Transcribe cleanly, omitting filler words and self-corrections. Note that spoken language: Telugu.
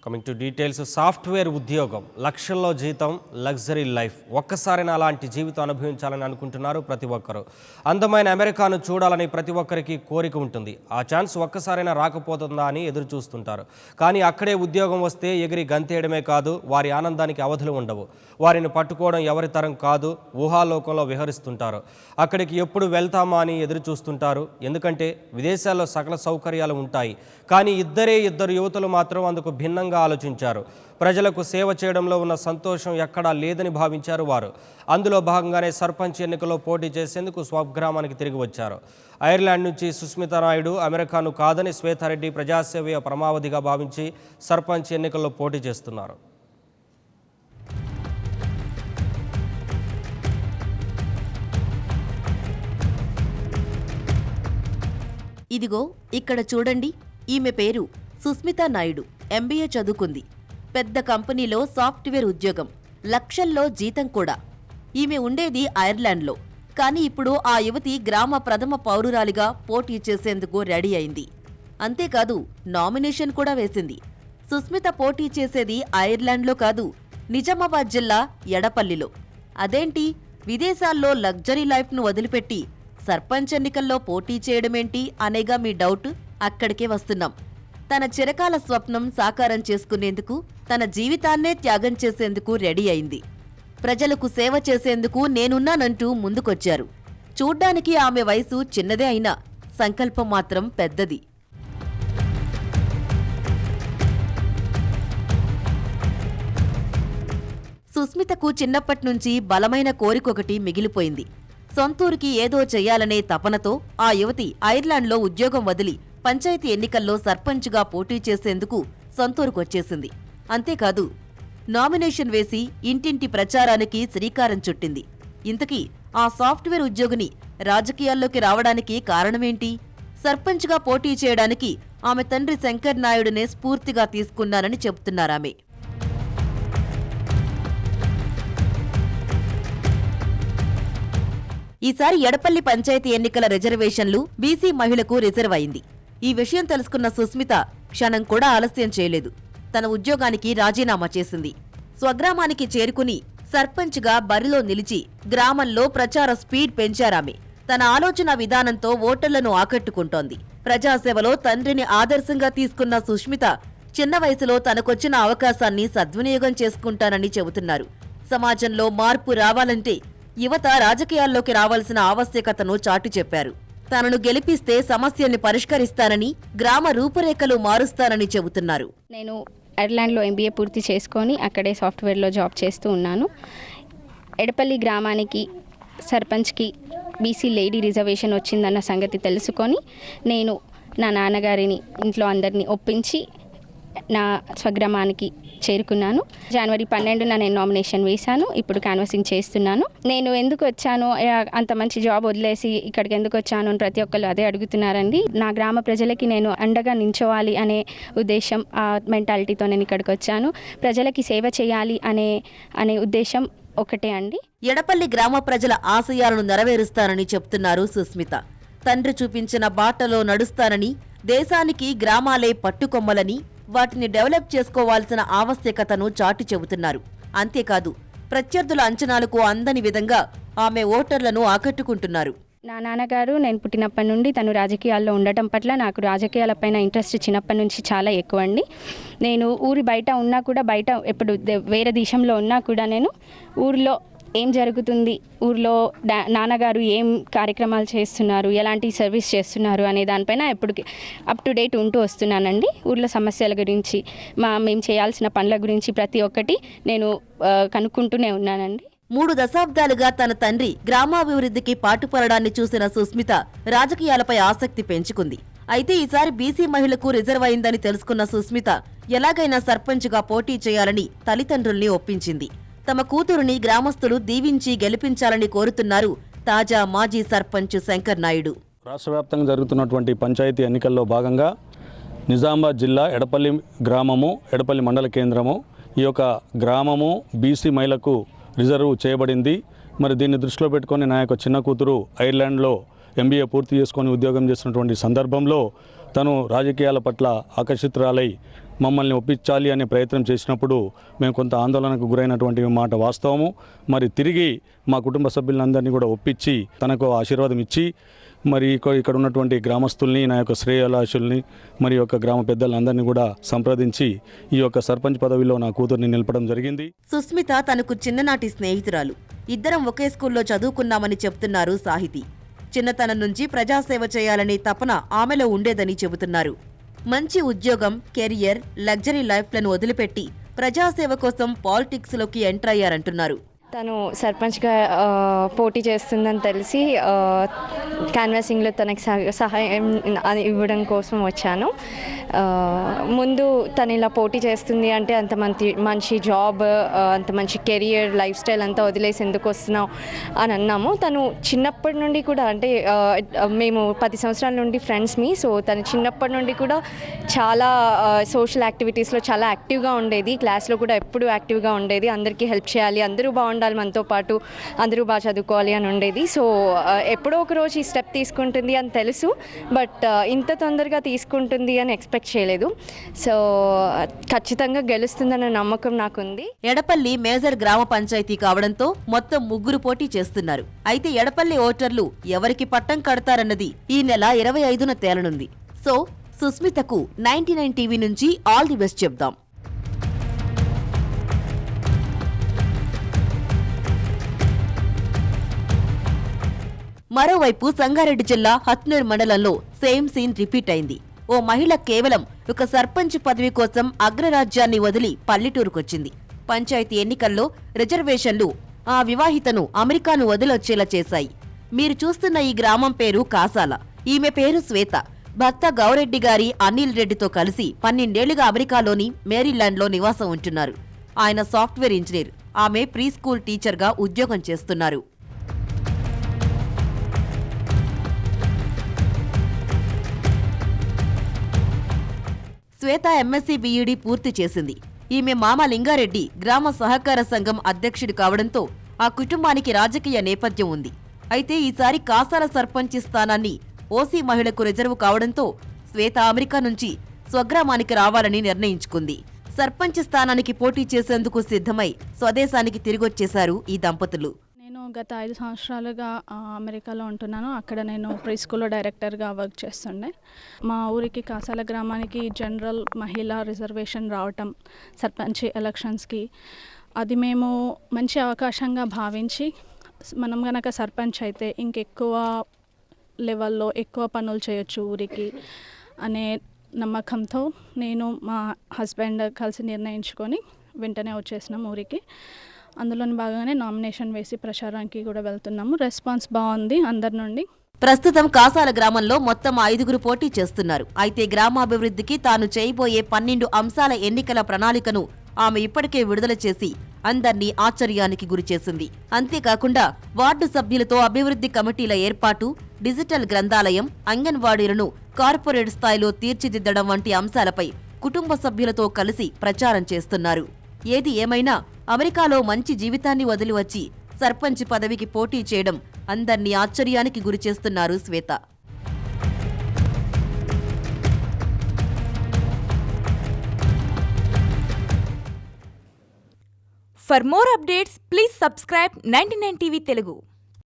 Coming to details. సాఫ్ట్వేర్ ఉద్యోగం, లక్షల్లో జీతం, లగ్జరీ లైఫ్. ఒక్కసారైనా అలాంటి జీవితం అనుభవించాలని అనుకుంటున్నారు ప్రతి ఒక్కరు. అందమైన అమెరికాను చూడాలని ప్రతి ఒక్కరికి కోరిక ఉంటుంది. ఆ ఛాన్స్ ఒక్కసారైనా రాకపోతుందా అని ఎదురు చూస్తుంటారు. కానీ అక్కడే ఉద్యోగం వస్తే ఎగిరి గంతేయడమే కాదు, వారి ఆనందానికి అవధులు ఉండవు. వారిని పట్టుకోవడం ఎవరి తరం కాదు, ఊహాలోకంలో విహరిస్తుంటారు. అక్కడికి ఎప్పుడు వెళ్తామా అని ఎదురు చూస్తుంటారు. ఎందుకంటే విదేశాల్లో సకల సౌకర్యాలు ఉంటాయి. కానీ ఇద్దరు యువతులు మాత్రం అందుకు భిన్నంగా ఆలోచించారు. ప్రజలకు సేవ చేయడంలో ఉన్న సంతోషం ఎక్కడా లేదని భావించారు వారు. అందులో భాగంగానే సర్పంచ్ ఎన్నికల్లో పోటీ చేసేందుకు స్వగ్రామానికి తిరిగి వచ్చారు. ఐర్లాండ్ నుంచి సుస్మితా నాయుడు అమెరికాను కాదని శ్వేతారెడ్డి ప్రజాసేవ పరమావధిగా భావించి సర్పంచ్ ఎన్నికల్లో పోటీ చేస్తున్నారు. ఇదిగో ఇక్కడ చూడండి, ఈమె పేరు సుస్మితా నాయుడు. ఎంబీఏ చదువుకుంది. పెద్ద కంపెనీలో సాఫ్ట్వేర్ ఉద్యోగం, లక్షల్లో జీతం కూడా. ఈమె ఉండేది ఐర్లాండ్లో. కానీ ఇప్పుడు ఆ యువతి గ్రామ ప్రథమ పౌరురాలిగా పోటీ చేసేందుకు రెడీ అయింది. అంతేకాదు, నామినేషన్ కూడా వేసింది. సుస్మిత పోటీ చేసేది ఐర్లాండ్లో కాదు, నిజామాబాద్ జిల్లా ఎడపల్లిలో. అదేంటి, విదేశాల్లో లగ్జరీ లైఫ్ను వదిలిపెట్టి సర్పంచ్ ఎన్నికల్లో పోటీ చేయడమేంటి అనేగా మీ డౌట్? అక్కడికే వస్తున్నాం. తన చిరకాల స్వప్నం సాకారం చేసుకునేందుకు, తన జీవితాన్నే త్యాగం చేసేందుకు రెడీ అయింది. ప్రజలకు సేవ చేసేందుకు నేనున్నానంటూ ముందుకొచ్చారు. చూడ్డానికి ఆమె వయసు చిన్నదే అయినా సంకల్పం మాత్రం పెద్దది. సుస్మితకు చిన్నప్పట్నుంచి బలమైన కోరికొకటి మిగిలిపోయింది. సొంతూరికి ఏదో చెయ్యాలనే తపనతో ఆ యువతి ఐర్లాండ్లో ఉద్యోగం వదిలి పంచాయతీ ఎన్నికల్లో సర్పంచ్గా పోటీ చేసేందుకు సొంతూరుకొచ్చేసింది. అంతేకాదు, నామినేషన్ వేసి ఇంటింటి ప్రచారానికి శ్రీకారం చుట్టింది. ఇంతకీ ఆ సాఫ్ట్వేర్ ఉద్యోగిని రాజకీయాల్లోకి రావడానికి కారణమేంటి? సర్పంచ్గా పోటీ చేయడానికి ఆమె తండ్రి శంకర్ నాయుడునే స్ఫూర్తిగా తీసుకున్నానని చెబుతున్నారామె. ఈసారి ఎడపల్లి పంచాయతీ ఎన్నికల రిజర్వేషన్లు బీసీ మహిళకు రిజర్వ్ అయింది. ఈ విషయం తెలుసుకున్న సుస్మిత క్షణం కూడా ఆలస్యం చేయలేదు. తన ఉద్యోగానికి రాజీనామా చేసింది. స్వగ్రామానికి చేరుకుని సర్పంచ్గా బరిలో నిలిచి గ్రామంలో ప్రచార స్పీడ్ పెంచారామె. తన ఆలోచన విధానంతో ఓటర్లను ఆకట్టుకుంటోంది. ప్రజాసేవలో తండ్రిని ఆదర్శంగా తీసుకున్న సుస్మిత చిన్న వయసులో తనకొచ్చిన అవకాశాన్ని సద్వినియోగం చేసుకుంటానని చెబుతున్నారు. సమాజంలో మార్పు రావాలంటే యువత రాజకీయాల్లోకి రావాల్సిన ఆవశ్యకతను చాటి చెప్పారు. తనను గెలిపిస్తే సమస్యల్ని పరిష్కరిస్తానని, గ్రామ రూపురేఖలు మారుస్తానని చెబుతున్నారు. నేను ఐర్లాండ్లో ఎంబీఏ పూర్తి చేసుకొని అక్కడే సాఫ్ట్వేర్లో జాబ్ చేస్తూ ఉన్నాను. ఎడపల్లి గ్రామానికి సర్పంచ్కి బీసీ లేడీ రిజర్వేషన్ వచ్చిందన్న సంగతి తెలుసుకొని నేను నా నాన్నగారిని ఇంట్లో అందరినీ ఒప్పించి నా స్వగ్రామానికి చేరుకున్నాను. జనవరి 12న నేను నామినేషన్ వేశాను. ఇప్పుడు క్యాన్వాసింగ్ చేస్తున్నాను. నేను ఎందుకు వచ్చాను, అంత మంచి జాబ్ వదిలేసి ఇక్కడికి ఎందుకు వచ్చాను అని ప్రతి ఒక్కరు అదే అడుగుతున్నారండి. నా గ్రామ ప్రజలకి నేను అండగా నించోవాలి అనే ఉద్దేశం, ఆ మెంటాలిటీతో నేను ఇక్కడికి వచ్చాను. ప్రజలకి సేవ చేయాలి అనే ఉద్దేశం ఒకటే అండి. ఎడపల్లి గ్రామ ప్రజల ఆశయాలను నెరవేరుస్తానని చెప్తున్నారు సుస్మిత. తండ్రి చూపించిన బాటలో నడుస్తానని, దేశానికి గ్రామాలే పట్టుకొమ్మలని, వాటిని డెవలప్ చేసుకోవాల్సిన ఆవశ్యకతను చాటి చెబుతున్నారు. అంతేకాదు, ప్రత్యర్థుల అంచనాలకు అందని విధంగా ఆమె ఓటర్లను ఆకట్టుకుంటున్నారు. నా నాన్నగారు నేను పుట్టినప్పటి నుండి తను రాజకీయాల్లో ఉండటం పట్ల నాకు రాజకీయాలపైన ఇంట్రెస్ట్ చిన్నప్పటి నుంచి చాలా ఎక్కువ అండి. నేను ఊరి బయట ఉన్నా కూడా, బయట ఎప్పుడు వేరే దేశంలో ఉన్నా కూడా నేను ఊరిలో ఏం జరుగుతుంది, ఊర్లో నాన్నగారు ఏం కార్యక్రమాలు చేస్తున్నారు, ఎలాంటి సర్వీస్ చేస్తున్నారు అనే దానిపైన ఎప్పటికీ అప్ టు డేట్ ఉంటూ వస్తున్నానండి. ఊర్లో సమస్యల గురించి, మేము చేయాల్సిన పనుల గురించి ప్రతి ఒక్కటి నేను కనుక్కుంటూనే ఉన్నానండి. 3 దశాబ్దాలుగా తన తండ్రి గ్రామాభివృద్ధికి పాటుపడడాన్ని చూసిన సుస్మిత రాజకీయాలపై ఆసక్తి పెంచుకుంది. అయితే ఈసారి బీసీ మహిళకు రిజర్వ్ అయిందని తెలుసుకున్న సుస్మిత ఎలాగైనా సర్పంచ్గా పోటీ చేయాలని తల్లిదండ్రుల్ని ఒప్పించింది. తమ కూతురుని గ్రామస్తులు దీవించి గెలిపించాలని కోరుతున్నారు తాజా మాజీ సర్పంచ్ శంకర్ నాయుడు. రాష్ట్ర వ్యాప్తంగా జరుగుతున్నటువంటి పంచాయతీ ఎన్నికల్లో భాగంగా నిజామాబాద్ జిల్లా ఎడపల్లి గ్రామము, ఎడపల్లి మండల కేంద్రము, ఈ యొక్క గ్రామము బీసీ మహిళకు రిజర్వ్ చేయబడింది. మరి దీన్ని దృష్టిలో పెట్టుకొని నా యొక్క చిన్న కూతురు ఐర్లాండ్లో ఎంబీఏ పూర్తి చేసుకొని ఉద్యోగం చేస్తున్నటువంటి సందర్భంలో తను రాజకీయాల పట్ల ఆకర్షితురాలై మమ్మల్ని ఒప్పించాలి అనే ప్రయత్నం చేసినప్పుడు మేము కొంత ఆందోళనకు గురైనటువంటి మాట వాస్తవము. మరి తిరిగి మా కుటుంబ సభ్యులందరినీ కూడా ఒప్పించి తనకు ఆశీర్వాదం ఇచ్చి మరి ఇక్కడ ఉన్నటువంటి గ్రామస్తుల్ని, నా యొక్క శ్రేయలాషుల్ని, మరి యొక్క గ్రామ పెద్దలందరినీ కూడా సంప్రదించి ఈ యొక్క సర్పంచ్ పదవిలో నా కూతుర్ని నిలపడం జరిగింది. సుస్మిత తనకు చిన్ననాటి స్నేహితురాలు. ఇద్దరం ఒకే స్కూల్లో చదువుకున్నామని చెప్తున్నారు సాహితీ. చిన్నతనం నుంచి ప్రజాసేవ చేయాలనే తపన ఆమెలో ఉండేదని చెబుతున్నారు. మంచి ఉద్యోగం, కెరియర్, లగ్జరీ లైఫ్లను వదిలిపెట్టి ప్రజాసేవ కోసం పాలిటిక్స్లోకి ఎంటర్ అయ్యారంటున్నారు. తను సర్పంచ్గా పోటీ చేస్తుందని తెలిసి క్యాన్వాసింగ్లో తనకు సహాయం ఇవ్వడం కోసం వచ్చాను. ముందు తను ఇలా పోటీ చేస్తుంది అంటే అంత మంచి జాబ్, అంత మంచి కెరియర్, లైఫ్ స్టైల్ అంతా వదిలేసి ఎందుకు వస్తున్నావు అని అన్నాము. తను చిన్నప్పటి నుండి కూడా అంటే మేము 10 సంవత్సరాల నుండి ఫ్రెండ్స్మి. సో తను చిన్నప్పటి నుండి కూడా చాలా సోషల్ యాక్టివిటీస్లో చాలా యాక్టివ్గా ఉండేది. క్లాస్లో కూడా ఎప్పుడూ యాక్టివ్గా ఉండేది. అందరికీ హెల్ప్ చేయాలి, అందరూ బాగుండాలి, మనతో పాటు అందరూ బాగా చదువుకోవాలి అని ఉండేది. సో ఎప్పుడో ఒక రోజు ఈ స్టెప్ తీసుకుంటుంది అని తెలుసు, బట్ ఇంత తొందరగా తీసుకుంటుంది అని ఎక్స్పెక్ట్ చేయలేదు. సో ఖచ్చితంగా గెలుస్తుందన్న నమ్మకం నాకుంది. ఎడపల్లి మేజర్ గ్రామ పంచాయతీ కావడంతో మొత్తం 3 పోటీ చేస్తున్నారు. అయితే ఎడపల్లి ఓటర్లు ఎవరికి పట్టం కడతారన్నది ఈ నెల 25న తేలనుంది. సో సుస్మితకు 99 టీవీ నుంచి ఆల్ ది బెస్ట్ చెప్దాం. మరోవైపు సంగారెడ్డి జిల్లా హత్నూర్ మండలంలో సేమ్ సీన్ రిపీట్ అయింది. ఓ మహిళ కేవలం ఒక సర్పంచ్ పదవి కోసం అగ్రరాజ్యాన్ని వదిలి పల్లెటూరుకొచ్చింది. పంచాయతీ ఎన్నికల్లో రిజర్వేషన్లు ఆ వివాహితను అమెరికాను వదిలొచ్చేలా చేశాయి. మీరు చూస్తున్న ఈ గ్రామం పేరు కాసాల. ఈమె పేరు శ్వేత. భర్త గౌరెడ్డి గారి అనిల్ రెడ్డితో కలిసి 12 ఏళ్లుగా అమెరికాలోని మేరీల్యాండ్లో నివాసం ఉంటున్నారు. ఆయన సాఫ్ట్వేర్ ఇంజనీర్, ఆమె ప్రీ స్కూల్ టీచర్గా ఉద్యోగం చేస్తున్నారు. శ్వేత ఎంఎస్సీ బీఈడీ పూర్తి చేసింది. ఈమె మామ లింగారెడ్డి గ్రామ సహకార సంఘం అధ్యక్షుడు కావడంతో ఆ కుటుంబానికి రాజకీయ నేపథ్యం ఉంది. అయితే ఈసారి కాసాల సర్పంచ్ స్థానాన్ని ఓసీ మహిళకు రిజర్వు కావడంతో శ్వేత అమెరికా నుంచి స్వగ్రామానికి రావాలని నిర్ణయించుకుంది. సర్పంచ్ స్థానానికి పోటీ చేసేందుకు సిద్ధమై స్వదేశానికి తిరిగొచ్చేశారు ఈ దంపతులు. నేను గత 5 సంవత్సరాలుగా అమెరికాలో ఉంటున్నాను. అక్కడ నేను ప్రీ స్కూల్లో డైరెక్టర్గా వర్క్ చేస్తుండే. మా ఊరికి కాసాల గ్రామానికి జనరల్ మహిళా రిజర్వేషన్ రావటం సర్పంచ్ ఎలక్షన్స్కి, అది మేము మంచి అవకాశంగా భావించి మనం కనుక సర్పంచ్ అయితే ఇంకెక్కువ లెవెల్లో ఎక్కువ పనులు చేయొచ్చు ఊరికి అనే నమ్మకంతో నేను మా హస్బెండ్ కలిసి నిర్ణయించుకొని వెంటనే వచ్చేసినాం ఊరికి. అందులోని భాగంగానే నామినేషన్ వేసి ప్రచారానికి కూడా వెళ్తున్నాము. రెస్పాన్స్ బాగుంది అందరి నుండి. ప్రస్తుతం కాసాల గ్రామంలో మొత్తం 5 పోటీ చేస్తున్నారు. అయితే గ్రామాభివృద్ధికి తాను చేయబోయే 12 అంశాల ఎన్నికల ప్రణాళికను ఆమె ఇప్పటికే విడుదల చేసి అందర్నీ ఆశ్చర్యానికి గురిచేసింది. అంతేకాకుండా వార్డు సభ్యులతో అభివృద్ధి కమిటీల ఏర్పాటు, డిజిటల్ గ్రంథాలయం, అంగన్వాడీలను కార్పొరేట్ స్థాయిలో తీర్చిదిద్దడం వంటి అంశాలపై కుటుంబ సభ్యులతో కలిసి ప్రచారం చేస్తున్నారు. ఏది ఏమైనా అమెరికాలో మంచి జీవితాన్ని వదిలి వచ్చి సర్పంచ్ పదవికి పోటీ చేయడం అందర్నీ ఆశ్చర్యానికి గురిచేస్తున్నారు శ్వేత. For more updates, please subscribe 99 TV Telugu.